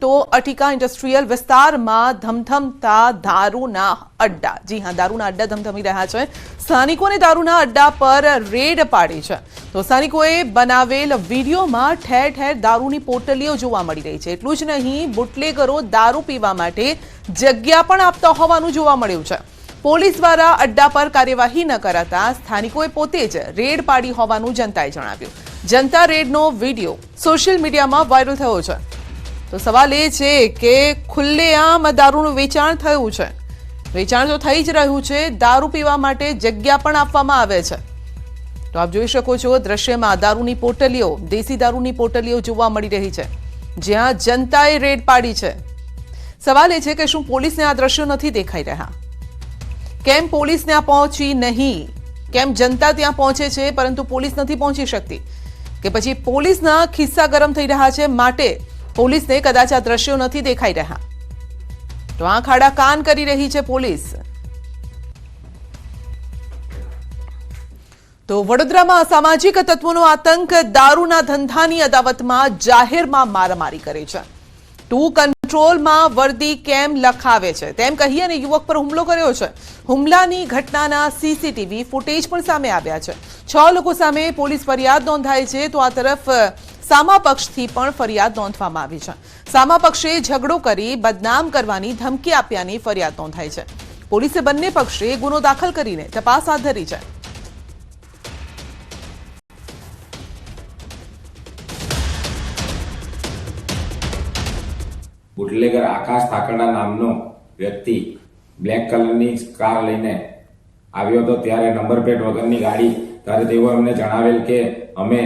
तो अटीका इंडस्ट्रीयल विस्तार में धमधमता दारूना अड्डा। जी हाँ, दारूना अड्डा धमधमी रह्या छे। स्थानिकोने दारूना अड्डा पर रेड पाड़ी छे तो स्थानिकोए बनावेल वीडियोमां ठेर ठेर दारूनी पोटलीओ जोवा मळी रही छे। एटલું જ नहीं, बुटलेगरो दारू पीवा माटे जग्या पण आपता होवानुं जोवा मळ्युं छे। पोलीस द्वारा अड्डा पर कार्यवाही न कराता स्थानिकोए पोते ज रेड पाड़ी होवानुं जनताए जणाव्युं। जनता रेडनो वीडियो सोशल मीडियामां वायरल थयो छे। तो सवाल ए छे के खुल्लेआम दारूનું વેચાણ થયું છે। વેચાણ તો થઈ જ રહ્યું છે, દારૂ પીવા માટે જગ્યા પણ આપવામાં આવે છે। તો આપ જોઈ શકો છો દ્રશ્યમાં દારૂની પોટલીઓ, દેશી દારૂની પોટલીઓ જોવા મળી રહી છે, જ્યાં જનતાએ રેડ પાડી છે। સવાલ એ છે કે શું પોલીસને આ દ્રશ્યો નથી દેખાઈ રહ્યા? કેમ પોલીસ ત્યાં પહોંચી નહીં? કેમ જનતા ત્યાં પહોંચે છે પરંતુ પોલીસ નથી પહોંચી શકતી? કે પછી પોલીસના ખિસ્સા ગરમ થઈ રહ્યા છે માટે પોલીસ ने कदाच आ दृश्यों नहीं देखाई रहा? तो आंख आड़ा कान करी रही है पोलीस। तो वडोदरा में असामाजिक तत्वों आतंक, दारूना धंधानी अदावत में जाहिर में मारामारी करे छे। टू कंट्रोल में वर्दी केम लखावे छे तेम कही अने युवक पर हुमलो कर्यो छे। हुमलानी घटनाना सीसीटीवी फूटेज पण सामे आव्या छे। 6 लोको सामे पोलीस फरियाद नोंधाई छे। तो आ तरफ सामा पक्षथी पण फरियाद नोंधवामां आवी छे। सामा पक्षे झगड़ो करी बदनाम करवानी धमकी आप्यानी फरियाद नोंधाई छे। पोलीसे बंने पक्षे गुनो दाखल करीने तपास हाथ धरी छे। बुटलेगर आकाश ठाकरना नामनो व्यक्ति ब्लेक कलरनी कार लईने આવ્યો હતો। ત્યારે નંબર પ્લેટ વગરની ગાડી ત્યારે તેઓ અમને જણાવેલ કે અમે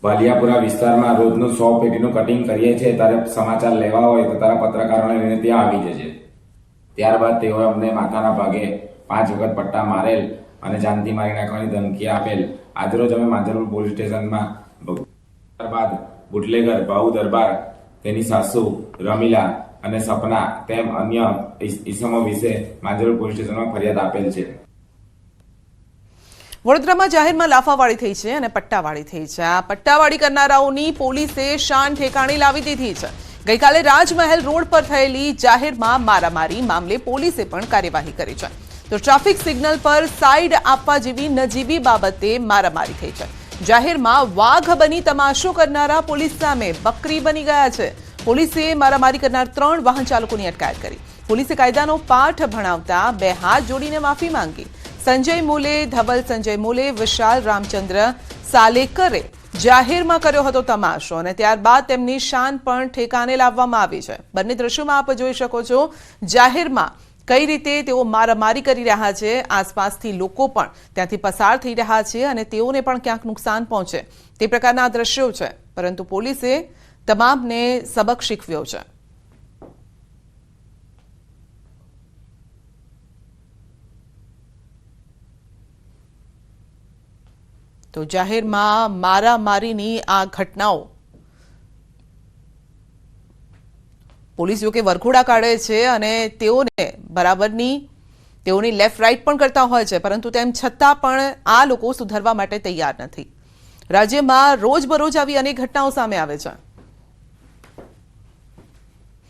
ભાલિયાપુરા વિસ્તારમાં રોજનું 100 પેટીનું કટિંગ કરીએ છીએ, ત્યારે સમાચાર લેવા હોય તો તારા પત્રકારોને લઈને ત્યાં આવી જજે। ત્યારબાદ તેઓ અમને માથાના ભાગે 5 વખત પટ્ટા મારેલ અને જાનથી મારી નાખવાની ધમકી આપેલ। આજરોજ અમે માંજલપુર પોલીસ સ્ટેશનમાં ત્યારબાદ બુટલેગર ભાઉ દરબાર, તેની સાસુ રમીલા અને સપના તેમ અન્ય ઈસમો વિશે માંજલપુર પોલીસ સ્ટેશનમાં ફરિયાદ આપેલ છે। વડોદરામાં જાહેરમાં લાફાવાળી થઈ છે અને પટ્ટાવાળી થઈ છે। આ પટ્ટાવાળી કરનારાઓની પોલીસે શાન ઠેકાણે લાવી દીધી છે। ગઈકાલે રાજમહેલ રોડ પર થયેલી જાહેરમાં મારામારી મામલે પોલીસે પણ કાર્યવાહી કરી છે। તો ટ્રાફિક સિગ્નલ પર સાઈડ આપવા જેવી નજીવી બાબતે મારામારી થઈ છે। જાહેરમાં વાઘ બની તમાશો કરનારા પોલીસ સામે બકરી બની ગયા છે। પોલીસે મારામારી કરનાર 3 વાહન ચાલકોની અટકાયત કરી। પોલીસે કાયદાનો પાઠ ભણાવતા 2 હાથ જોડીને માફી માંગી। संजय मूले, धवल संजय मूले, विशाल रामचंद्र सालेकरे जाहेरमां कर्यो हतो तमाशो અને ત્યારબાદ તેમની શાન પણ ઠેકાણે લાવવામાં આવી છે। બંને દ્રશ્યોમાં આપ જોઈ શકો છો જાહેરમાં કઈ રીતે તેઓ મારામારી કરી રહ્યા છે। આસપાસથી લોકો પણ ત્યાંથી પસાર થઈ રહ્યા છે અને તેઓને પણ ક્યાંક નુકસાન પહોંચે તે પ્રકારના દ્રશ્યો છે, પરંતુ પોલીસે તમામને સબક શીખવ્યો છે। तो जाहिर में मारामारीनी आ घटनाओं पोलीस जो के वरखोड़ा काढे छे अने तेओने बराबरनी तेओनी लेफ्ट राइट पण करता होय छे, परंतु तेम छतां पण आ लोको सुधारवा माटे तैयार नथी। राज्यमां रोजबरोज आवी अनेक घटनाओं सामे आवे छे।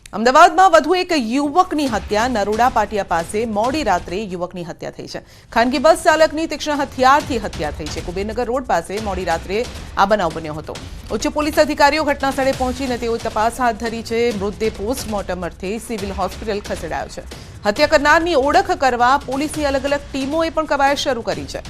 अमदावादमां વધુ એક યુવકની હત્યા। નરોડા પાટિયા પાસે મોડી રાત્રે યુવકની હત્યા થઈ છે। ખાનગી બસ ચાલકની તીક્ષ્ણ હથિયારથી હત્યા થઈ છે। કુબેરનગર રોડ પાસે મોડી રાત્રે આ બનાવ બન્યો હતો। ઉચ્ચ પોલીસ અધિકારીઓ ઘટનાસ્થળે પહોંચીને તેઓ તપાસ હાથ ધરી છે। મૃતદેહ પોસ્ટમોર્ટમ અર્થે સિવિલ હોસ્પિટલ ખસેડાયો છે। હત્યા કરનારની ઓળખ કરવા પોલીસની અલગ અલગ ટીમોએ પણ કવાયત શરૂ કરી છે।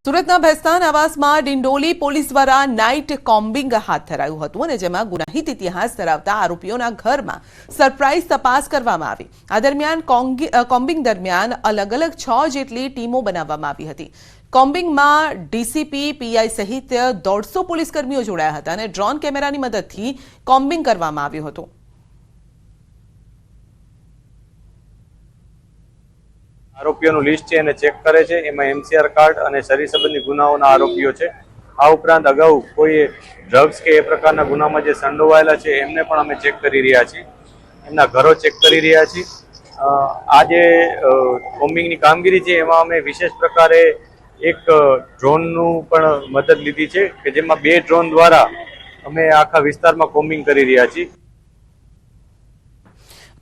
સુરતના ભેસ્તાન આવાસમાં ડિંડોલી પોલીસ દ્વારા નાઇટ કોમ્બિંગ હાથ ધરાયું હતું અને જેમાં ગુનાહિત ઇતિહાસ ધરાવતા આરોપીઓના ઘરમાં સરપ્રાઇઝ તપાસ કરવામાં આવી। આ દરમિયાન કોમ્બિંગ દરમિયાન અલગ અલગ 6 જેટલી ટીમો બનાવવામાં આવી હતી। કોમ્બિંગમાં ડીસીપી, પીઆઈ સહિત 150 પોલીસકર્મીઓ જોડાયા હતા અને ડ્રોન કેમેરાની મદદથી કોમ્બિંગ કરવામાં આવ્યું હતું। આરોપીઓનું લિસ્ટ છે એને ચેક કરે છે। એમાં એમસીઆર કાર્ડ અને શરીર સંબંધી ગુનાઓના આરોપીઓ છે। આ ઉપરાંત અગાઉ કોઈ ડ્રગ્સ કે એ પ્રકારના ગુનામાં જે સંડોવાયેલા છે એમને પણ અમે ચેક કરી રહ્યા છીએ। એમના ઘરો ચેક કરી રહ્યા છીએ। આ જે કોમ્બિંગની કામગીરી છે એમાં અમે વિશેષ પ્રકારે એક ડ્રોનનું પણ મદદ લીધી છે કે જેમાં 2 ડ્રોન દ્વારા અમે આખા વિસ્તારમાં કોમ્બિંગ કરી રહ્યા છીએ.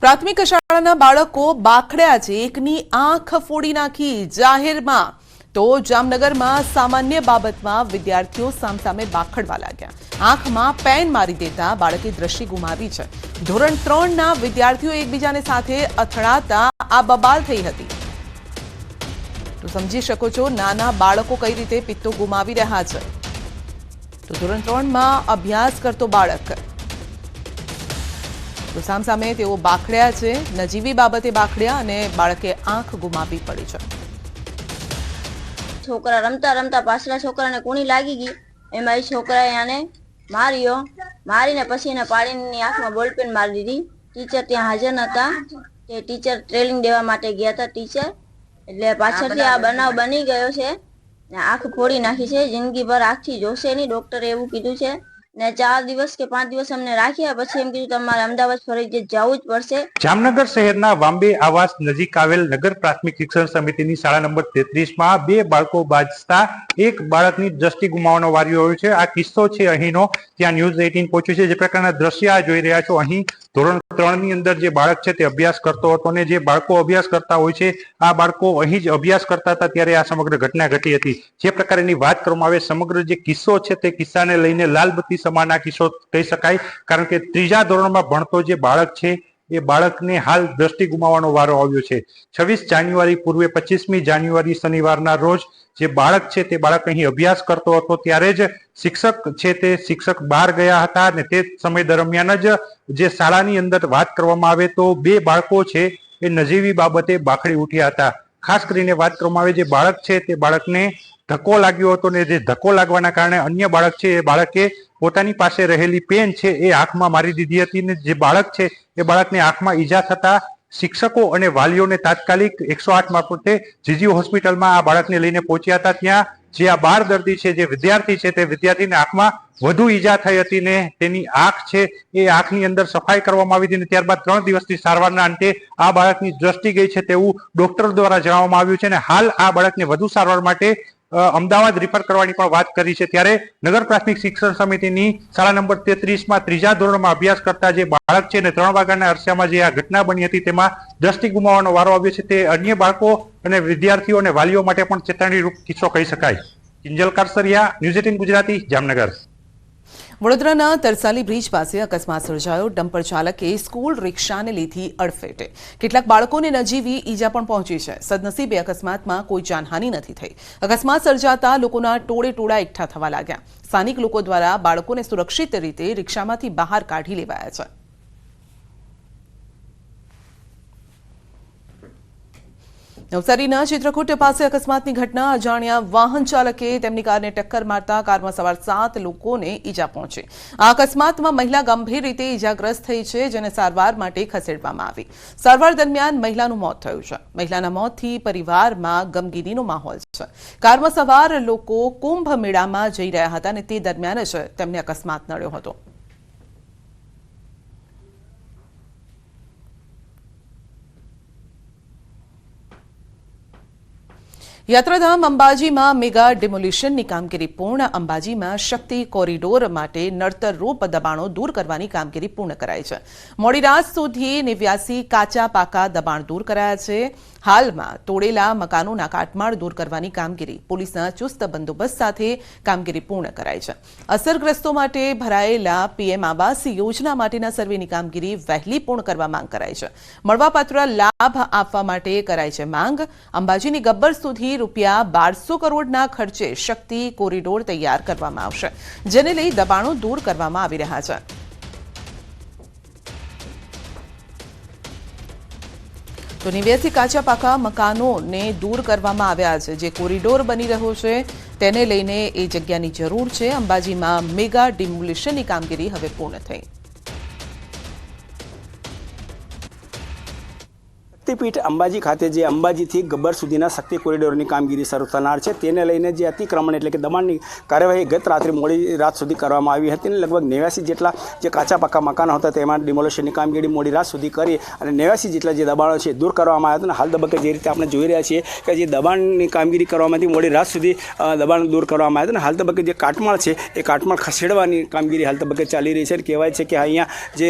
પ્રાથમિક શાળાના બાળકો બાખડ્યા છે, એકની આંખ ફોડી નાખી જાહેરમાં. તો જામનગરમાં સામાન્ય બાબતમાં વિદ્યાર્થીઓ સામસામે બાખડવા લાગ્યા. આંખમાં પેન મારી દેતા બાળકે દ્રષ્ટિ ગુમાવી છે. ધોરણ 3ના વિદ્યાર્થીઓ એકબીજાને સાથે અથડાતા આ બબાલ થઈ હતી. તો સમજી શકો છો નાના બાળકો કઈ રીતે પિત્તો ગુમાવી રહ્યા છે. તો ધોરણ 3માં અભ્યાસ કરતો બાળક, તો સામસામે તેઓ બાખડ્યા છે. નજીવી બાબતે બાખડ્યા અને બાળકે આંખ ગુમાવી પડી છે. છોકરા રમતા રમતા પાછલા છોકરાને કુણી લાગી ગઈ, એમાં એ છોકરાએ આને માર્યો. મારીને પછી એને પાડીને આંખમાં બોલપેન મારી દીધી. ટીચર ત્યાં હાજર નહોતા, તે ટીચર ટ્રેનિંગ દેવા માટે ગયા હતા ટીચર, એટલે પાછળથી આ બનાવ બની ગયો છે ને આંખ ફોડી નાખી છે. જિંદગીભર આંખથી જોશે નહીં, ડોક્ટરે એવું કીધું છે. ને 4 દિવસ કે 5 દિવસ અમને રાખ્યા, પછી એમ કીધું તમારે અમદાવાદ ફરજિયાત જવું જ પડશે. જામનગર શહેરના વાંબે આવાસ નજીક આવેલ નગર પ્રાથમિક શિક્ષણ સમિતિની શાળા નંબર 33માં 2 બાળકો બાજતા એક બાળકની દ્રષ્ટિ ગુમાવવાનો વાર્યો આવ્યો છે. આ કિસ્સો છે અહીંનો, ત્યાં ન્યૂઝ 18 પહોંચ્યું છે. જે પ્રકારના દ્રશ્ય જોઈ રહ્યા છો, અહીં ધોરણ 3ની અંદર જે બાળક છે તે અભ્યાસ કરતો હતો અને જે બાળકો અભ્યાસ કરતા હોય છે, આ બાળકો અહીં જ અભ્યાસ કરતા હતા ત્યારે આ સમગ્ર ઘટના ઘટી હતી. જે પ્રકારની વાત કરવામાં આવે, સમગ્ર જે કિસ્સો છે તે કિસ્સાને લઈને લાલબત્તી સમાના કિસ્સો કહી શકાય. કારણ કે 3જા ધોરણમાં ભણતો જે બાળક છે એ બાળકને હાલ દ્રષ્ટિ ગુમાવવાનો વારો આવ્યો છે. 26 જાન્યુઆરી પૂર્વે 25મી જાન્યુઆરી શનિવારના રોજ જે બાળક છે તે બાળક અહીં અભ્યાસ કરતો હતો ત્યારે જ શિક્ષક બહાર ગયા હતા અને તે સમય દરમિયાન જ જે શાળાની અંદર વાત કરવામાં આવે તો 2 બાળકો છે એ નજીવી બાબતે બાખડી ઉઠ્યા હતા. ખાસ કરીને વાત કરવામાં આવે, જે બાળક છે તે બાળકને ધક્કો લાગ્યો હતો ને જે ધક્કો લાગવાના કારણે અન્ય બાળક છે એ બાળકે પોતાની પાસે રહેલી પેન છે એ આંખમાં મારી દીધી હતી ને જે બાળક છે એ બાળકને આંખમાં ઈજા થતા શિક્ષકો અને વાલીઓને તાત્કાલિક 108 મારફતે જીજીઓ હોસ્પિટલમાં આ બાળકને લઈને પહોંચ્યા હતા. ત્યાં જે આ 12 દર્દી છે, જે વિદ્યાર્થી છે, તે વિદ્યાર્થીને આંખમાં વધુ ઈજા થઈ હતી ને તેની આંખ છે એ આંખની અંદર સફાઈ કરવામાં આવી હતી અને ત્યારબાદ 3 દિવસની સારવારના અંતે આ બાળકની દ્રષ્ટિ ગઈ છે તેવું ડોક્ટર દ્વારા જણાવવામાં આવ્યું છે અને હાલ આ બાળકને વધુ સારવાર માટે અમદાવાદ રિફર કરવાની પણ વાત કરી છે. ત્યારે નગર પ્રાથમિક શિક્ષણ સમિતિની શાળા નંબર 33માં 3જા ધોરણમાં અભ્યાસ કરતા જે બાળક છે ને 3 વાગ્યાના અરસામાં જે આ ઘટના બની હતી તેમાં દ્રષ્ટિ ગુમાવવાનો વારો આવ્યો છે. તે અન્ય બાળકો અને વિદ્યાર્થીઓ અને વાલીઓ માટે પણ ચેતવણીરૂપ કિસ્સો કહી શકાય. કિંજલ કારસરિયા, ન્યૂઝ 18 ગુજરાતી, જામનગર. વડોદરાના તરસાલી બ્રિજ પાસે અકસ્માત સર્જાયો. ડમ્પર ચાલકે સ્કૂલ રિક્ષાને લીધી અડફેટે. કેટલાક બાળકોને નજીવી ઈજા પણ પહોંચી છે. સદનસીબે અકસ્માતમાં કોઈ જાનહાનિ નથી થઈ. અકસ્માત સર્જાતા લોકોના ટોળે ટોળા એકઠા થવા લાગ્યા. સ્થાનિક લોકો દ્વારા બાળકોને સુરક્ષિત રીતે રિક્ષામાંથી બહાર કાઢી લેવાયા છે. નવસારીના ચિત્રકૂટ પાસે અકસ્માતની ઘટના. અજાણ્યા વાહન ચાલકે તેમની કારને ટક્કર મારતા કારમાં સવાર 7 લોકોને ઈજા પહોંચી. આ અકસ્માતમાં મહિલા ગંભીર રીતે ઈજાગ્રસ્ત થઈ છે, જેને સારવાર માટે ખસેડવામાં આવી. સારવાર દરમિયાન મહિલાનું મોત થયું છે. મહિલાના મોતથી પરિવારમાં ગમગીનીનો માહોલ છે. કારમાં સવાર લોકો કુંભ મેળામાં જઈ રહ્યા હતા અને તે દરમિયાન જ તેમને અકસ્માત નડ્યો હતો. યાત્રાધામ અંબાજીમાં મેગા ડિમોલિશનની કામગીરી પૂર્ણ. અંબાજીમાં શક્તિ કોરિડોર માટે નડતરરૂપ દબાણો દૂર કરવાની કામગીરી પૂર્ણ કરાઈ છે. મોડી રાત સુધી 89 કાચા પાકા દબાણ દૂર કરાયા છે. હાલમાં તોડેલા મકાનોના કાટમાળ દૂર કરવાની કામગીરી પોલીસના ચુસ્ત બંદોબસ્ત સાથે કામગીરી પૂર્ણ કરાઈ છે. અસરગ્રસ્તો માટે ભરાયેલા પીએમ આવાસ યોજના માટેના સર્વેની કામગીરી વહેલી પૂર્ણ કરવા માંગ કરાઈ છે. મળવાપાત્ર લાભ આપવા માટે કરાઈ છે માંગ. અંબાજીની ગબ્બર સુધી રૂપિયા 1200 કરોડના ખર્ચે શક્તિ કોરિડોર તૈયાર કરવામાં આવશે, જેને લઈ દબાણો દૂર કરવામાં આવી રહ્યા છે. તો 89 કાચા પાકા મકાનોને દૂર કરવામાં આવ્યા છે. જે કોરિડોર બની રહ્યો છે તેને લઈને એ જગ્યાની જરૂર છે. અંબાજીમાં મેગા ડિમોલિશનની કામગીરી હવે પૂર્ણ થઈ. શક્તિપીઠ અંબાજી ખાતે જે અંબાજીથી ગબ્બર સુધીના શક્તિ કોરિડોરની કામગીરી શરૂ થનાર છે તેને લઈને જે અતિક્રમણ એટલે કે દબાણની કાર્યવાહી ગત રાત્રે મોડી રાત સુધી કરવામાં આવી હતી અને લગભગ 89 જેટલા જે કાચા પાકા મકાનો હતા તેમાં ડિમોલેશનની કામગીરી મોડી રાત સુધી કરી અને 89 જેટલા જે દબાણો છે દૂર કરવામાં આવ્યા હતા. અને હાલ તબક્કે જે રીતે આપણે જોઈ રહ્યા છીએ કે જે દબાણની કામગીરી કરવામાંથી મોડી રાત સુધી દબાણ દૂર કરવામાં આવ્યા હતા. અને હાલ તબક્કે જે કાટમાળ છે એ કાટમાળ ખસેડવાની કામગીરી હાલ તબક્કે ચાલી રહી છે. કહેવાય છે કે અહીંયા જે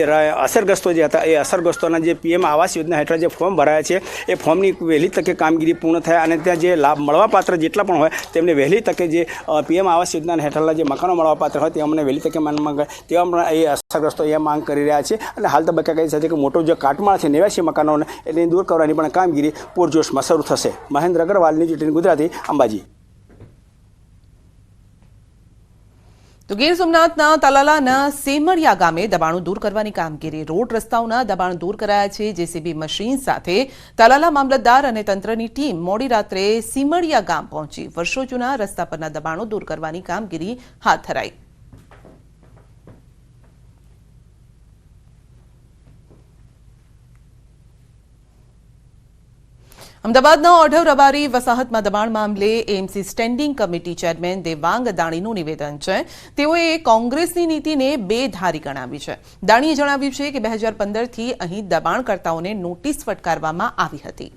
અસરગ્રસ્તો જે હતા એ અસરગ્રસ્તોના જે PM આવાસ યોજના હેઠળ જે ફોર્મ ભરાયા છે એ ફોર્મની વહેલી તકે કામગીરી પૂર્ણ થાય અને ત્યાં જે લાભ મળવાપાત્ર જેટલા પણ હોય તેમને વહેલી તકે જે PM આવાસ યોજના હેઠળના જે મકાનો મળવાપાત્ર હોય તે અમને વહેલી તકે માંગે તેવા પણ એ અસરગ્રસ્તો એ માંગ કરી રહ્યા છે. અને હાલ તબક્કે કહી શકે કે મોટો જે કાટમાળ છે 89 મકાનોને એને દૂર કરવાની પણ કામગીરી પૂરજોશમાં શરૂ થશે. મહેન્દ્ર અગ્રવાલ, ન્યૂઝ 18 ગુજરાતી, અંબાજી. તો ગીર સોમનાથના તલાલાના સેમળિયા ગામે દબાણો દૂર કરવાની કામગીરી, રોડ રસ્તાઓના દબાણ દૂર કરાયા છે. JCB મશીન સાથે તલાલા મામલતદાર અને તંત્રની ટીમ મોડી રાત્રે સેમળિયા ગામ પહોંચી વર્ષો જૂના રસ્તા પરના દબાણો દૂર કરવાની કામગીરી હાથ ધરાઈ. અમદાવાદના ઓઢવ રબારી વસાહતમાં દબાણ મામલે AMC standing committee chairman Devang દાણીનું નિવેદન છે. તેઓએ કોંગ્રેસની નીતિને બેધારી ગણાવી છે. દાણીએ જણાવ્યું છે કે 2015થી અહીં દબાણકર્તાઓને નોટિસ ફટકારવામાં આવી હતી.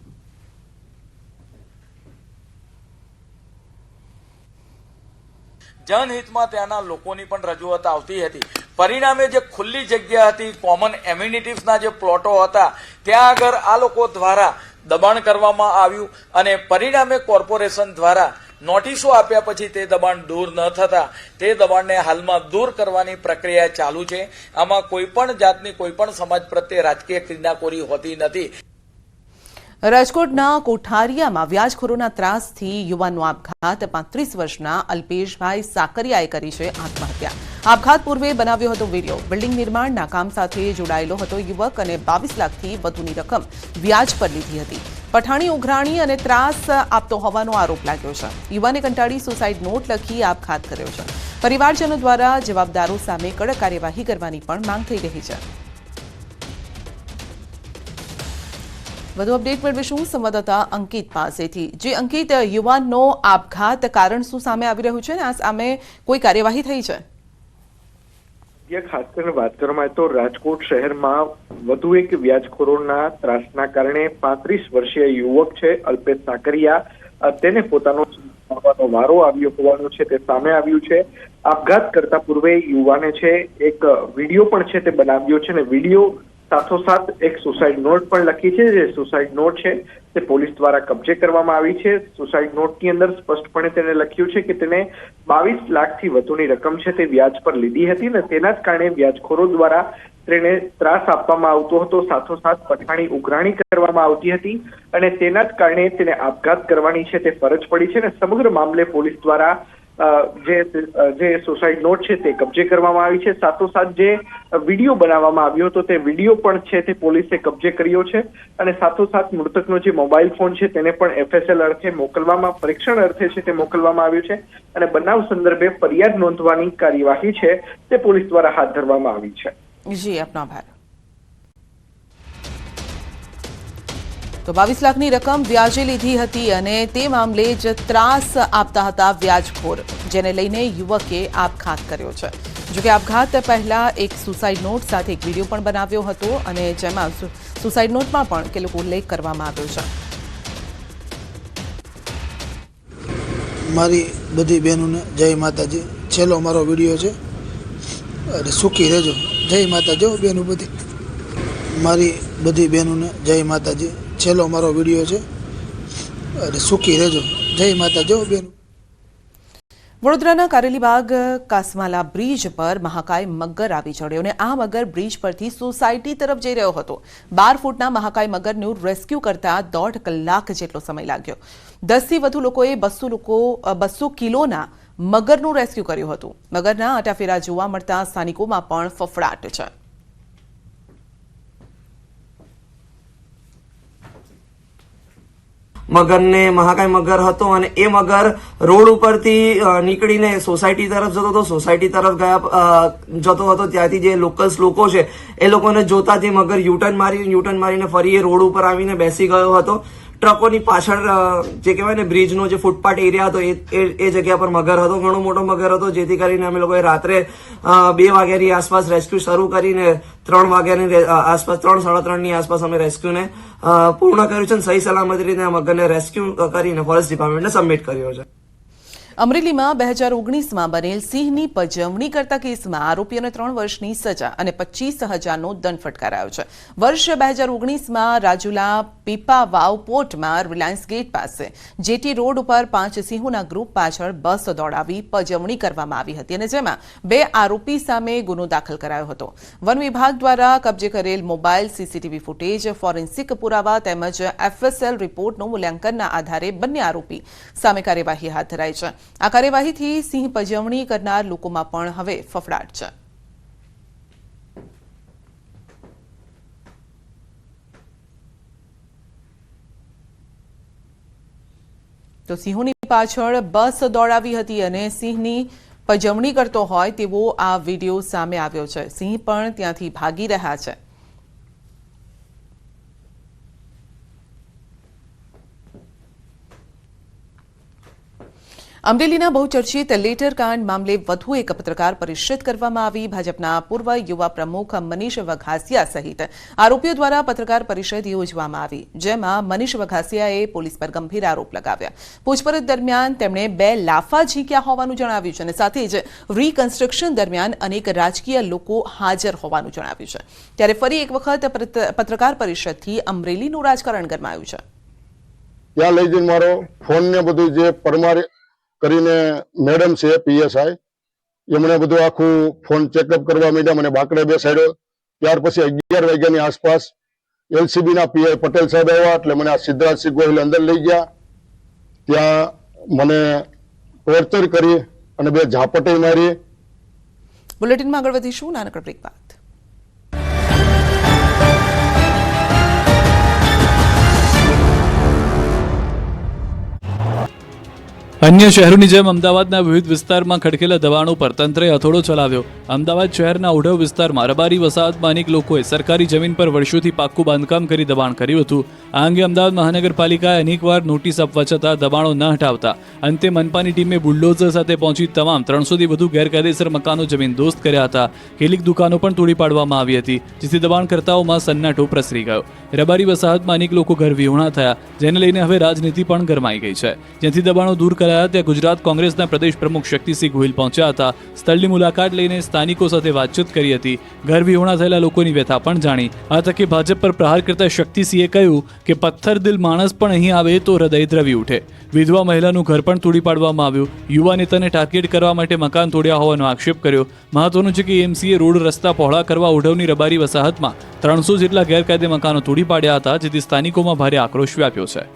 જનહિતમાં ત્યાંના લોકોની પણ રજૂઆત આવતી હતી. પરિણામે જે ખુલ્લી જગ્યા હતી, કોમન એમ્યુનિટીઝના જે પ્લોટો હતા, ત્યાં આગળ આ લોકો દ્વારા દબાણ કરવામાં આવ્યું અને પરિણામે કોર્પોરેશન દ્વારા નોટિસો આપ્યા પછી તે દબાણ દૂર ન થતા તે દબાણને હાલમાં દૂર કરવાની પ્રક્રિયા ચાલુ છે. આમાં કોઈ પણ જાતની કોઈ પણ સમાજ પ્રત્યે રાજકીય કિનાકોરી હોતી નથી. રાજકોટના કોઠારિયામાં વ્યાજખોરોના ત્રાસથી યુવાનનો આપઘાત. 35 વર્ષના અલ્પેશભાઈ સાકરિયાએ કરી છે આત્મહત્યા. આપઘાત પૂર્વે બનાવ્યો હતો વિડીયો. બિલ્ડિંગ નિર્માણના કામ સાથે જોડાયેલો હતો યુવક અને 22 લાખથી વધુની રકમ વ્યાજ પર લીધી હતી. પઠાણી ઉઘરાણી અને ત્રાસ આપતો હોવાનો આરોપ લાગ્યો છે. યુવાને કંટાળી સુસાઇડ નોટ લખી આપઘાત કર્યો છે. પરિવારજનો દ્વારા જવાબદારો સામે કડક કાર્યવાહી કરવાની પણ માંગ થઈ રહી છે. વધુ અપડેટ મેળવીશું સંવાદદાતા અંકિત પાસેથી. જે અંકિત, યુવાનનો આપઘાત કારણ શું સામે આવી રહ્યું છે અને આ સામે કોઈ કાર્યવાહી થઈ છે? ખાસ કરીને વાત કરવામાં આવે તો રાજકોટ શહેરમાં વધુ એક વ્યાજખોરોના ત્રાસના કારણે 35 વર્ષીય યુવક છે અલ્પેશ સાકરિયા, તેને પોતાનો વારો આવ્યો હોવાનું છે તે સામે આવ્યું છે. આપઘાત કરતા પૂર્વે યુવાને છે એક વિડીયો પણ છે તે બનાવ્યો છે અને વિડીયો સાથોસાથ એક સુસાઇડ નોટ પણ લખી છે. જે સુસાઇડ નોટ છે તે પોલીસ દ્વારા કબજે કરવામાં આવી છે. સુસાઇડ નોટની અંદર સ્પષ્ટપણે તેને લખ્યું છે કે તેને 22 લાખથી વધુની રકમ છે તે વ્યાજ પર લીધી હતી અને તેના જ કારણે વ્યાજખોરો દ્વારા તેને ત્રાસ આપવામાં આવતો હતો. સાથોસાથ પઠાણી ઉઘરાણી કરવામાં આવતી હતી અને તેના જ કારણે તેને આપઘાત કરવાની છે તે ફરજ પડી છે. અને સમગ્ર મામલે પોલીસ દ્વારા જે સુસાઇડ નોટ છે તે કબજે કરવામાં આવી છે. સાથોસાથ જે વિડીયો બનાવવામાં આવ્યો હતો તે વિડીયો પણ છે તે પોલીસે કબજે કર્યો છે અને સાથોસાથ મૃતકનો જે મોબાઈલ ફોન છે તેને પણ FSL અર્થે મોકલવામાં, પરીક્ષણ અર્થે છે તે મોકલવામાં આવ્યું છે અને બનાવ સંદર્ભે ફરિયાદ નોંધવાની કાર્યવાહી છે તે પોલીસ દ્વારા હાથ ધરવામાં આવી છે. જી, આપનો આભાર. તો 22 લાખની રકમ વ્યાજે લીધી હતી અને તે મામલે જ ત્રાસ આપતા હતા વ્યાજખોર, જેને લઈને યુવકે આપઘાત કર્યો છે. જોકે આપઘાત પહેલા એક સુસાઇડ નોટ સાથે એક વિડીયો પણ બનાવ્યો હતો અને જેમાં સુસાઇડ નોટમાં પણ કેટલોક ઉલ્લેખ કરવામાં આવ્યો છે. મારી બધી બહેનોને જય માતાજી. છેલ્લો મારો વિડીયો છે અને સુખી રહેજો. જય માતાજી બહેનો બધી. મારી બધી બહેનોને જય માતાજી. છેલ્લો મારો વિડીયો છે અને સુખી રહેજો. જય માતાજી બહેનો. વડોદરાના કારેલીબાગ કાસમાલા બ્રિજ પર મહાકાય મગર આવી ચડ્યો અને આ મગર બ્રિજ પરથી સોસાયટી તરફ જઈ રહ્યો હતો. 12 ફૂટના મહાકાય મગરનું રેસ્ક્યુ કરતા 1.5 કલાક જેટલો સમય લાગ્યો. 10થી વધુ લોકોએ 200 કિલોના મગરનું રેસ્ક્યુ કર્યું હતું. મગરના આટાફેરા જોવા મળતા સ્થાનિકોમાં પણ ફફડાટ છે. મગરને મહાકાય મગર હતો અને એ મગર રોડ ઉપરથી નીકળીને સોસાયટી તરફ જતો હતો. સોસાયટી તરફ જતો હતો ત્યાંથી જે લોકલ્સ લોકો છે એ લોકોને જોતા જે મગર યુટર્ન મારીને ફરી એ રોડ ઉપર આવીને બેસી ગયો હતો. ટ્રકોની પાછળ જે કહેવાય ને બ્રિજનો જે ફૂટપાથ એરિયા હતો એ જગ્યા પર મગર હતો. ઘણો મોટો મગર હતો, જેથી કરીને અમે લોકોએ રાત્રે 2 વાગ્યાની આસપાસ રેસ્ક્યુ શરૂ કરીને 3 વાગ્યાની આસપાસ 3-3:30ની આસપાસ અમે રેસ્ક્યુને પૂર્ણ કર્યું છે. સહી સલામત રીતે આ મગરને રેસ્ક્યુ કરીને ફોરેસ્ટ ડિપાર્ટમેન્ટને સબમિટ કર્યો છે. અમરેલીમાં 2019માં બનેલ સિંહની પજવણી કરતા કેસમાં આરોપીઓને 3 વર્ષની સજા અને 25,000નો દંડ ફટકારાયો છે. વર્ષ 2019માં રાજુલા પીપાવાવ પોર્ટમાં રિલાયન્સ ગેટ પાસે જેટી રોડ ઉપર 5 સિંહોના ગ્રુપ પાછળ બસ દોડાવી પજવણી કરવામાં આવી હતી અને જેમાં 2 આરોપી સામે ગુનો દાખલ કરાયો હતો. વન વિભાગ દ્વારા કબજે કરેલ મોબાઈલ, સીસીટીવી ફૂટેજ, ફોરેન્સિક પુરાવા તેમજ FSL રિપોર્ટનું મૂલ્યાંકનના આધારે બંને આરોપી સામે કાર્યવાહી હાથ ધરાઈ છે. આ કાર્યવાહીથી સિંહ પજવણી કરનાર લોકોમાં પણ હવે ફફડાટ છે. તો સિંહોની પાછળ બસ દોડાવી હતી અને સિંહની પજવણી કરતો હોય તેવો આ વિડીયો સામે આવ્યો છે. સિંહ પણ ત્યાંથી ભાગી રહ્યા છે. અમરેલીના બહુચર્ચિત લેટરકાંડ મામલે વધુ એક પત્રકાર પરિષદ કરવામાં આવી. ભાજપના પૂર્વ યુવા પ્રમુખ મનીષ વઘાસિયા સહિત આરોપીઓ દ્વારા પત્રકાર પરિષદ યોજવામાં આવી, જેમાં મનીષ વઘાસિયાએ પોલીસ પર ગંભીર આરોપ લગાવ્યા. પૂછપરછ દરમિયાન તેમણે 2 લાફા ઝીંક્યા હોવાનું જણાવ્યું છે અને સાથે જ રીકન્સ્ટ્રક્શન દરમિયાન અનેક રાજકીય લોકો હાજર હોવાનું જણાવ્યું છે. ત્યારે ફરી એક વખત પત્રકાર પરિષદથી અમરેલીનું રાજકારણ ગરમાયું છે. ત્યાં લઈ જઈને મારો ફોન ને બધું જે પરમાર કરીને મેડમ છે PSI, એમણે બધું આખું ફોન ચેકઅપ કરવા માંડ્યા. મને બાકડે બેસાડ્યો. ત્યાર પછી 11 વાગ્યાની આસપાસ LCB ના PI પટેલ સાહેબ આવ્યા એટલે મને આ સિદ્ધરાજસિંહ ગોહિલ અંદર લઈ ગયા. ત્યાં મને ટોર્ચર કરી અને 2 ઝાપટે મારી. બુલેટિનમાં આગળ વધીશું નાનકડા બ્રેક બાદ. અન્ય શહેરોની જેમ અમદાવાદના વિવિધ વિસ્તારમાં ખડકેલા દબાણો પર તંત્રે હથોડો ચલાવ્યો. અમદાવાદ શહેરના ઉઢવ વિસ્તારમાં રબારી વસાહતમાં અનેક લોકોએ સરકારી જમીન પર વર્ષોથી પાક્કું બાંધકામ કરી દબાણ કર્યું હતું. આ અંગે અમદાવાદ મહાનગરપાલિકાએ અનેકવાર નોટિસ આપવા છતાં દબાણો ન હટાવતા અંતે મનપાની ટીમે બુલડોઝર સાથે પહોંચી તમામ 300થી વધુ ગેરકાયદેસર મકાનો જમીનદોસ્ત કર્યા હતા. કેટલીક દુકાનો પણ તોડી પાડવામાં આવી હતી, જેથી દબાણકર્તાઓમાં સન્નાટો પ્રસરી ગયો. રબારી વસાહતમાં અનેક લોકો ઘર વિહોણા થયા, જેને લઈને હવે રાજનીતિ પણ ગરમાઈ ગઈ છે. જ્યાંથી દબાણો દૂર કરાયા ત્યાં ગુજરાત કોંગ્રેસના પ્રદેશ પ્રમુખ શક્તિસિંહ ગોહિલ પહોંચ્યા હતા. સ્થળની મુલાકાત લઈને સ્થાનિકો સાથે વાતચીત કરી હતી. ઘર વિહોણા થયેલા લોકોની વ્યથા પણ જાણી. આ તકે ભાજપ પર પ્રહાર કરતા શક્તિસિંહે કહ્યું કે પથ્થર દિલ માણસ પણ અહીં આવે તો હૃદય દ્રવી ઉઠે. વિધવા મહિલાનું ઘર પણ તોડી પાડવામાં આવ્યું. યુવા નેતાને ટાર્ગેટ કરવા માટે મકાન તોડ્યા હોવાનો આક્ષેપ કર્યો. મહત્વનું છે કે AMCએ રોડ રસ્તા પહોળા કરવા ઉઢવની રબારી વસાહતમાં 300 જેટલા ગેરકાયદે મકાનો તોડી પાડ્યા હતા, જેથી સ્થાનિકોમાં ભારે આક્રોશ વ્યાપ્યો છે.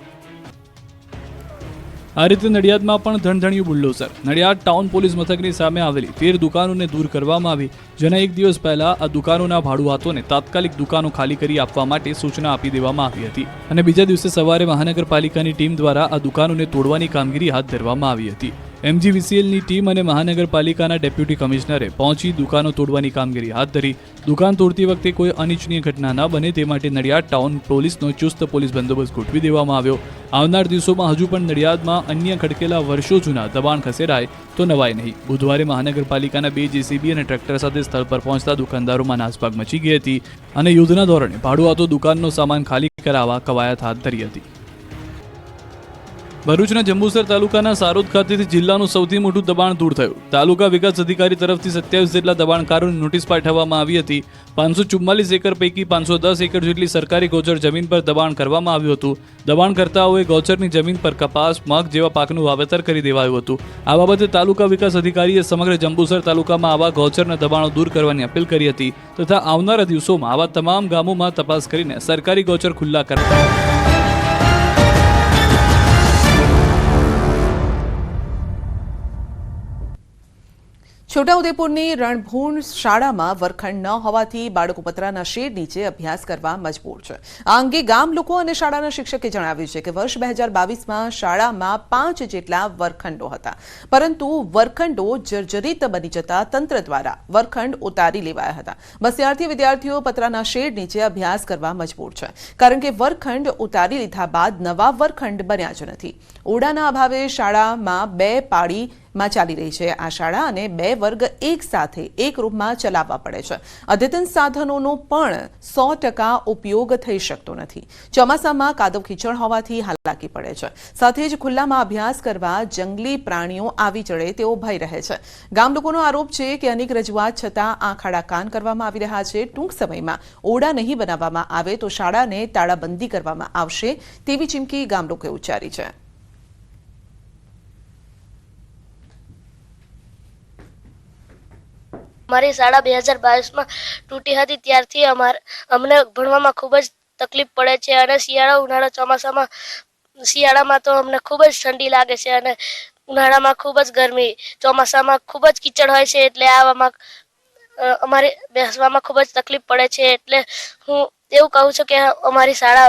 આ રીતે નડિયાદમાં પણ ધણધણિયું બુલડોઝર. નડિયાદ ટાઉન પોલીસ મથકની સામે આવેલી 13 દુકાનોને દૂર કરવામાં આવી, જેના 1 દિવસ પહેલા આ દુકાનોના ભાડુઆતોને તાત્કાલિક દુકાનો ખાલી કરી આપવા માટે સૂચના આપી દેવામાં આવી હતી અને બીજા દિવસે સવારે મહાનગરપાલિકાની ટીમ દ્વારા આ દુકાનોને તોડવાની કામગીરી હાથ ધરવામાં આવી હતી. MGVCLની ટીમ અને મહાનગરપાલિકાના ડેપ્યુટી કમિશનરે પહોંચી દુકાનો તોડવાની કામગીરી હાથ ધરી. દુકાન તોડતી વખતે કોઈ અનિચ્છનીય ઘટના ન બને તે માટે નડિયાદ ટાઉન પોલીસનો ચુસ્ત પોલીસ બંદોબસ્ત ગોઠવી દેવામાં આવ્યો. આવનાર દિવસોમાં હજુ પણ નડિયાદમાં અન્ય ખડકેલા વર્ષો જૂના દબાણ ખસેડાય તો નવાય નહીં. બુધવારે મહાનગરપાલિકાના 2 JCB અને ટ્રેક્ટર સાથે સ્થળ પર પહોંચતા દુકાનદારોમાં નાસભાગ મચી ગઈ હતી અને યુદ્ધના ધોરણે ભાડુઆતો દુકાનનો સામાન ખાલી કરાવવા કવાયત હાથ ધરી હતી. ભરૂચના જંબુસર તાલુકાના સારોદ ખાતેથી જિલ્લાનું સૌથી મોટું દબાણ દૂર થયું. તાલુકા વિકાસ અધિકારી તરફથી 27 જેટલા દબાણકારોને નોટિસ પાઠવવામાં આવી હતી. 544 એકર પૈકી 510 એકર જેટલી સરકારી ગોચર જમીન પર દબાણ કરવામાં આવ્યું હતું. દબાણકર્તાઓએ ગોચરની જમીન પર કપાસ, મગ જેવા પાકનું વાવેતર કરી દેવાયું હતું. આ બાબતે તાલુકા વિકાસ અધિકારીએ સમગ્ર જંબુસર તાલુકામાં આવા ગોચરના દબાણો દૂર કરવાની અપીલ કરી હતી તથા આવનારા દિવસોમાં આવા તમામ ગામોમાં તપાસ કરીને સરકારી ગોચર ખુલ્લા કરવા. છોટાઉદેપુરની રણભૂણ શાળામાં વર્ગખંડ ન હોવાથી બાળકો પતરાના શેડ નીચે અભ્યાસ કરવા મજબૂર છે. આ અંગે ગામ લોકો અને શાળાના શિક્ષકે જણાવ્યું છે કે વર્ષ 2022માં શાળામાં 5 જેટલા વર્ગખંડો હતા, પરંતુ વર્ગખંડો જર્જરિત બની જતા તંત્ર દ્વારા વર્ગખંડ ઉતારી લેવાયા હતા. બસ ત્યારથી વિદ્યાર્થીઓ પતરાના શેડ નીચે અભ્યાસ કરવા મજબૂર છે, કારણ કે વર્ગખંડ ઉતારી લીધા બાદ નવા વર્ગખંડ બન્યા જ નથી. ઓરડાના અભાવે શાળામાં 2 પાળીમાં ચાલી રહી છે આ શાળા અને 2 વર્ગ એક સાથે એક રૂમમાં ચલાવવા પડે છે. અદ્યતન સાધનોનો પણ 100% ઉપયોગ થઈ શકતો નથી. ચોમાસામાં કાદવ કીચડ હોવાથી હાલાકી પડે છે. સાથે જ ખુલ્લામાં અભ્યાસ કરવા જંગલી પ્રાણીઓ આવી ચડે તેવો ભય રહે છે. ગામ લોકોનો આરોપ છે કે અનેક રજૂઆત છતાં આંખ આડા કાન કરવામાં આવી રહ્યા છે. ટૂંક સમયમાં ઓરડા નહીં બનાવવામાં આવે તો શાળાને તાળાબંધી કરવામાં આવશે તેવી ચીમકી ગામ લોકોએ ઉચ્ચારી છે. અમારી શાળા 2022માં તૂટી હતી. ત્યારથી અમને ભણવામાં ખૂબ જ તકલીફ પડે છે અને ઉનાળા ચોમાસામાં શિયાળામાં તો અમને ખૂબ જ ઠંડી લાગે છે અને ઉનાળામાં ખૂબ જ ગરમી, ચોમાસામાં ખૂબ જ કીચડ હોય છે, એટલે આવામાં અમારે બેસવામાં ખૂબ જ તકલીફ પડે છે. એટલે હું એવું કહું છું કે અમારી શાળા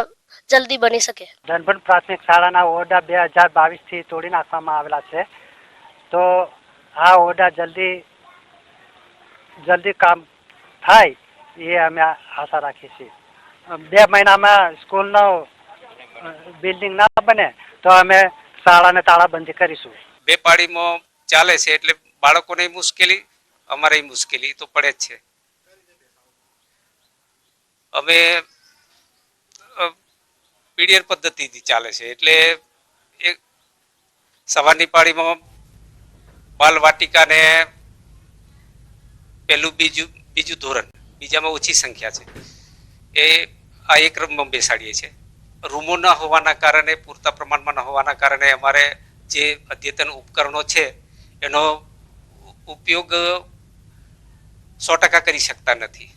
જલ્દી બની શકે. રણભૂણ પ્રાથમિક શાળાના ઓરડા 2022થી તોડી નાખવામાં આવેલા છે, તો આ ઓરડા જલ્દી કામ થાય એ અમે આશા રાખીએ છીએ. 2 મહિનામાં સ્કૂલનો બિલ્ડિંગ ના બને તો અમે શાળાને તાળાબંધી કરીશું. 2 પાળીમાં ચાલે છે એટલે બાળકોને મુશ્કેલી, અમારે મુશ્કેલી તો પડે જ છે. અમે પીડીએર પદ્ધતિથી ચાલે છે એટલે એક સવારની પાળીમાં બાલવાટિકા ને પહેલું બીજું ધોરણ, બીજામાં ઓછી સંખ્યા છે એ આ એક રૂમમાં બેસાડીએ છીએ. રૂમો ન હોવાના કારણે, પૂરતા પ્રમાણમાં ન હોવાના કારણે અમારે જે અદ્યતન ઉપકરણો છે એનો ઉપયોગ 100% કરી શકતા નથી.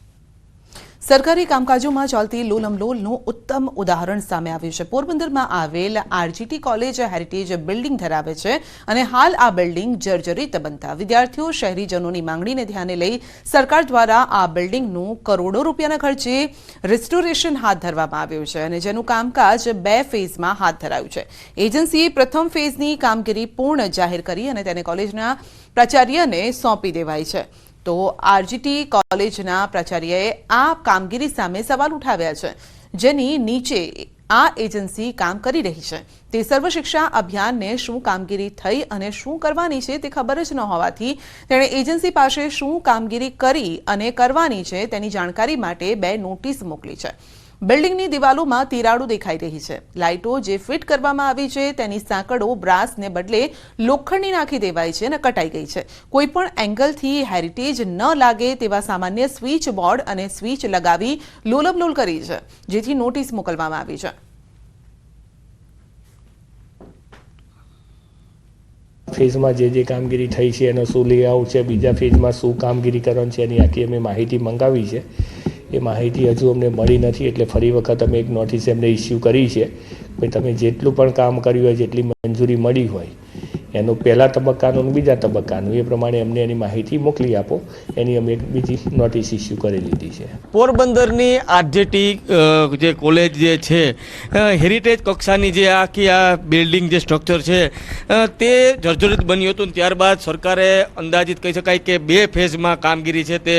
સરકારી કામકાજોમાં ચાલતી લોલમલોલનું ઉત્તમ ઉદાહરણ સામે આવ્યું છે. પોરબંદરમાં આવેલ આરજીટી કોલેજ હેરિટેજ બિલ્ડિંગ ધરાવે છે અને હાલ આ બિલ્ડિંગ જર્જરિત બનતા વિદ્યાર્થીઓ શહેરીજનોની માંગણીને ધ્યાને લઈ સરકાર દ્વારા આ બિલ્ડિંગનું કરોડો રૂપિયાના ખર્ચે રિસ્ટોરેશન હાથ ધરવામાં આવ્યું છે અને જેનું કામકાજ 2 ફેઝમાં હાથ ધરાયું છે. એજન્સીએ પ્રથમ ફેઝની કામગીરી પૂર્ણ જાહેર કરી અને તેને કોલેજના પ્રાચાર્યને સોંપી દેવાઈ છે. તો આરજીટી કોલેજના પ્રાચાર્યએ આ કામગીરી સામે સવાલ ઉઠાવ્યા છે, જેની નીચે આ એજન્સી કામ કરી રહી છે. તે સર્વ શિક્ષા અભિયાનને શું કામગીરી થઈ અને શું કરવાની છે તે ખબર જ ન હોવાથી તેણે એજન્સી પાસે શું કામગીરી કરી અને કરવાની છે તેની જાણકારી માટે 2 નોટિસ મોકલી છે. બિલ્ડિંગની દિવાલોમાં તિરાડો દેખાઈ રહી છે. લાઇટો જે ફિટ કરવામાં આવી છે તેની સાંકળો બ્રાસને બદલે લોખંડની નાખી દેવાઈ છે અને કટાઈ ગઈ છે. કોઈપણ એંગલથી હેરિટેજ ન લાગે તેવા સામાન્ય સ્વિચ બોર્ડ અને સ્વિચ લગાવી લોલમલોલ કરી છે, જેથી નોટિસ મોકલવામાં આવી છે. ફેઝમાં જે કામગીરી થઈ છે એનો શું લેઆઉટ છે, બીજા ફેઝમાં શું કામગીરી કરવાની છે એની આખી અમે માહિતી મંગાવી છે. એ માહિતી હજુ અમને મળી નથી, એટલે ફરી વખત અમે એક નોટિસ એમને ઇસ્યુ કરી છે કે તમે જેટલું પણ કામ કર્યું હોય, જેટલી મંજૂરી મળી હોય એનું પહેલા તબક્કાનું બીજા તબક્કાનું એ પ્રમાણે અમને એની માહિતી મોકલી આપો. એની અમે એક બીજી નોટિસ ઇસ્યુ કરી લીધી છે. પોરબંદરની આરજેટી જે કોલેજ જે છે, હેરિટેજ કક્ષાની જે આખી આ બિલ્ડિંગ જે સ્ટ્રક્ચર છે તે જર્જરિત બન્યું હતું. ત્યારબાદ સરકારે અંદાજિત કહી શકાય કે 2 ફેઝમાં કામગીરી છે તે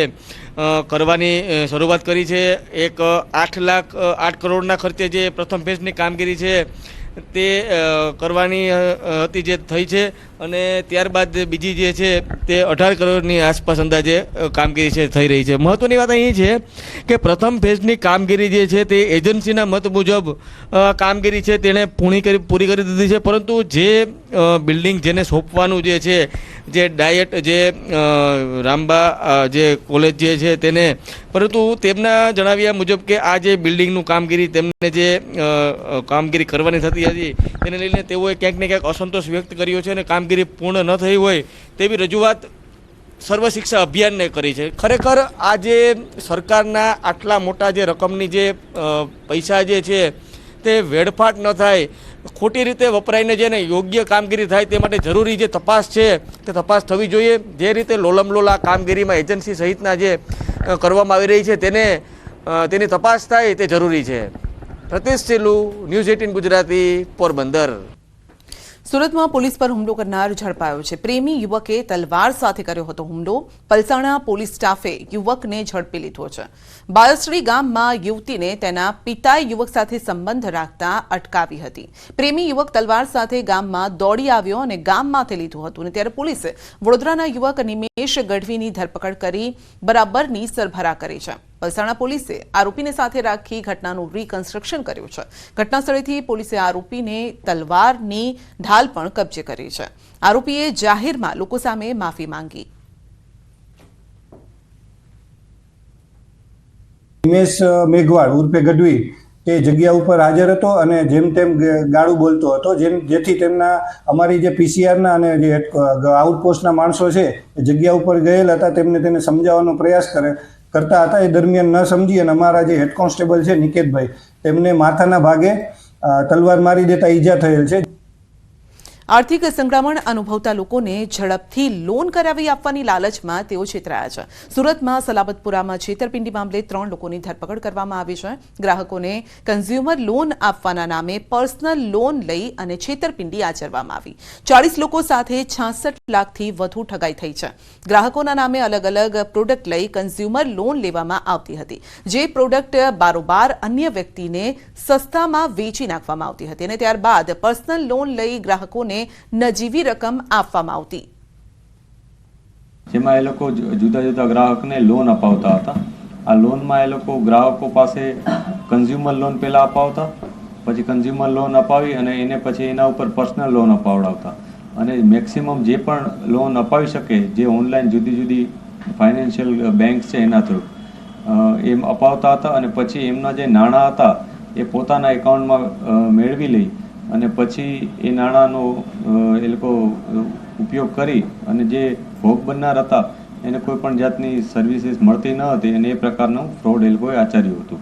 કરવાની શરૂઆત કરી છે. એક 8 કરોડના ખર્ચે જે પ્રથમ ફેઝની કામગીરી છે તે કરવાની હતી, જે થઈ છે, અને ત્યારબાદ બીજી જે છે તે 18 કરોડની આસપાસ અંદાજે કામગીરી છે થઈ રહી છે. મહત્વની વાત અહીં છે કે પ્રથમ ફેઝની કામગીરી જે છે તે એજન્સીના મત મુજબ કામગીરી છે તેણે પૂરી કરી દીધી છે, પરંતુ જે બિલ્ડિંગ જેને સોંપવાનું જે છે, જે ડાયટ જે રામબા જે કોલેજ જે છે તેને, પરંતુ તેમના જણાવ્યા મુજબ કે આ જે બિલ્ડિંગનું કામગીરી તેમને જે કામગીરી કરવાની થતી હતી તેને લઈને તેઓએ ક્યાંક ને ક્યાંક અસંતોષ વ્યક્ત કર્યો છે અને કામગીરી પૂર્ણ ન થઈ હોય તેવી રજૂઆત સર્વ શિક્ષા અભિયાનને કરી છે. ખરેખર આ જે સરકારના આટલા મોટા જે રકમની જે પૈસા જે છે તે વેડફાટ ન થાય ખોટી રીતે વપરાઈને જેને યોગ્ય કામગીરી થાય તે માટે જરૂરી જે તપાસ છે તે તપાસ થવી જોઈએ. જે રીતે લોલમલોલા કામગીરીમાં એજન્સી સહિતના જે કરવામાં આવી રહી છે તેની તપાસ થાય તે જરૂરી છે. પ્રતિશ ચેલુ, ન્યૂઝ 18 ગુજરાતી, પોરબંદર. સુરતમાં પોલીસ પર હુમલો કરનાર ઝડપાયો છે. પ્રેમી યુવકે તલવાર સાથે કર્યો હતો હુમલો. પલસાણા પોલીસ સ્ટાફે યુવકને ઝડપી લીધો છે. બાયશ્રી ગામમાં યુવતીને તેના પિતાએ યુવક સાથે સંબંધ રાખતા અટકાવી હતી. પ્રેમી યુવક તલવાર સાથે ગામમાં દોડી આવ્યો અને ગામમાંથી લીધું હતું. ત્યારે પોલીસે વડોદરાના યુવક નિમેશ ગઢવીની ધરપકડ કરી બરાબરની સરભરા કરી છે. પલસાણા પોલીસે આરોપીને સાથે રાખી ઘટનાનું રીકન્સ્ટ્રક્શન કર્યું છે. ઘટના સ્થળેથી પોલીસે આરોપીને તલવારની ઢાલ પણ કબજે કરી છે. આરોપીએ જાહેરમાં લોકો સામે માફી માંગી. નિમેશ મેઘવાળ ઉર્ફે ગઢવી તે જગ્યા ઉપર હાજર હતો અને જેમ તેમ ગાળું બોલતો હતો, જેથી તેમના અમારી જે પીસીઆરના અને જે આઉટપોસ્ટના માણસો છે એ જગ્યા ઉપર ગયેલા હતા. તેને સમજાવવાનો પ્રયાસ કરતા હતા. એ દરમિયાન ન સમજી અને અમારા જે હેડ કોન્સ્ટેબલ છે નિકેતભાઈ, તેમને માથાના ભાગે તલવાર મારી દેતા ઈજા થયેલ છે. આર્થિક સંકળામણ અનુભવતા લોકોને ઝડપથી લોન કરાવી આપવાની લાલચમાં તેઓ છેતરાયા છે. સુરતમાં સલાબતપુરામાં છેતરપિંડી મામલે 3 લોકોની ધરપકડ કરવામાં આવી છે. ગ્રાહકોને કન્ઝ્યુમર લોન આપવાના નામે પર્સનલ લોન લઈ અને છેતરપિંડી આચરવામાં આવી. 40 લોકો સાથે 66 લાખથી વધુ ઠગાઈ થઈ છે. ગ્રાહકોના નામે અલગ અલગ પ્રોડક્ટ લઈ કન્ઝ્યુમર લોન લેવામાં આવતી હતી, જે પ્રોડક્ટ બારોબાર અન્ય વ્યક્તિને સસ્તામાં વેચી નાખવામાં આવતી હતી અને ત્યારબાદ પર્સનલ લોન લઈ ગ્રાહકોને નજીવી રકમ આપવામાં આવતી. જેમાં એ લોકો જુદા જુદા ગ્રાહકને લોન અપાવતા હતા. આ લોનમાં એ લોકો ગ્રાહકો પાસે કન્ઝ્યુમર લોન પહેલા અપાવતા, પછી કન્ઝ્યુમર લોન અપાવી અને એને પછી એના ઉપર પર્સનલ લોન અપાવડાવતા અને મેક્સિમમ જે પણ લોન અપાવી શકે જે ઓનલાઈન જુદી જુદી ફાઇનાન્શિયલ બેંક છે એના થ્રુ એમ અપાવતા હતા અને પછી એમના જે નાણાં હતા એ પોતાના એકાઉન્ટમાં મેળવી લઈ અને પછી એ નાણાંનો એ લોકો ઉપયોગ કરી અને જે ભોગ બનનાર હતા એને કોઈ પણ જાતની સર્વિસીસ મળતી ન હતી અને એ પ્રકારનું ફ્રોડ એ લોકોએ આચર્યું હતું.